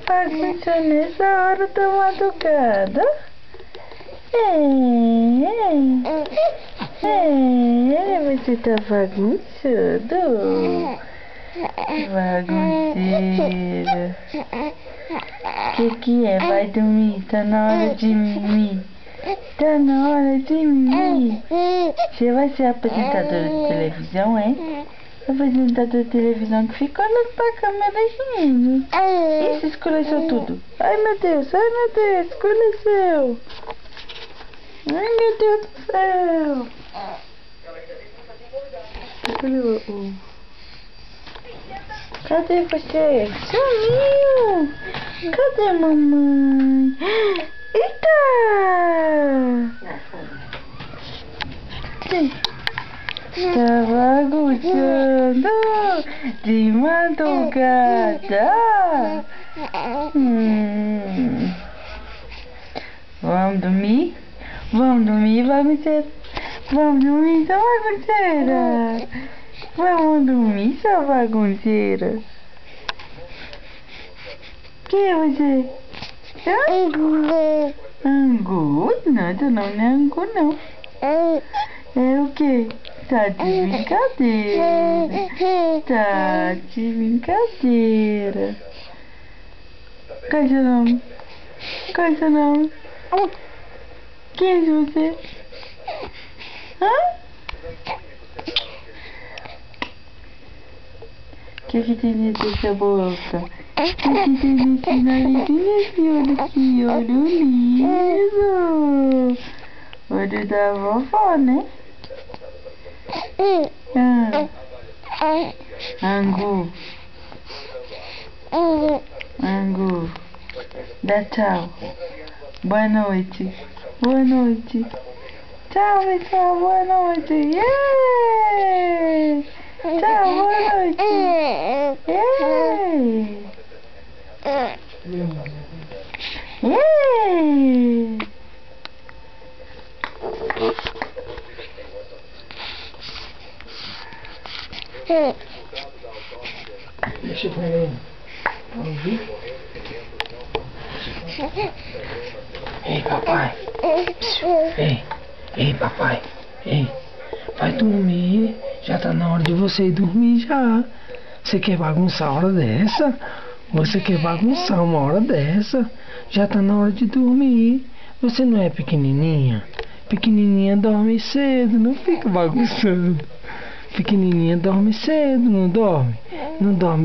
Bagunça nessa hora da madrugada. Você tá bagunçando? Bagunceira. Que é? Vai dormir? Tá na hora de mimir. Tá na hora de mimir. Você vai ser apresentadora de televisão, é? Apresentador de televisão que fica olhando pra câmera rindo. Isso, escureceu tudo. Ai meu Deus, escureceu. Ai meu Deus do céu. Cadê você? Sumiu. Cadê mamãe? Eita! Tá bagunçando de madrugada. Vamos dormir? Vamos dormir, bagunceira? Vamos dormir, sua bagunceira? Vamos dormir, sua bagunceira? Quem é você? Angu? Angu? Não, teu nome não é Angu, não. É o quê? Tá de brincadeira. Tá de brincadeira. Qual é seu nome? Qual é seu nome? Quem é você? Hã? O que tem nessa boca? O que tem nesse nariz? Nesse olho aqui? Olho liso. Olho da vovó, né? Angu. Angu. Dá tchau. Boa noite. Boa noite. Tchau, pessoal. Boa noite. Yeah! Tchau, boa noite. Yeah! Deixa eu ver. Ouvir? Ei, papai. Ei, papai. Ei, vai dormir. Já tá na hora de você ir dormir já. Você quer bagunçar a hora dessa? Você quer bagunçar uma hora dessa? Já tá na hora de dormir. Você não é pequenininha? Pequenininha dorme cedo, não fica bagunçando. Pequenininha dorme cedo, não dorme? Não dorme.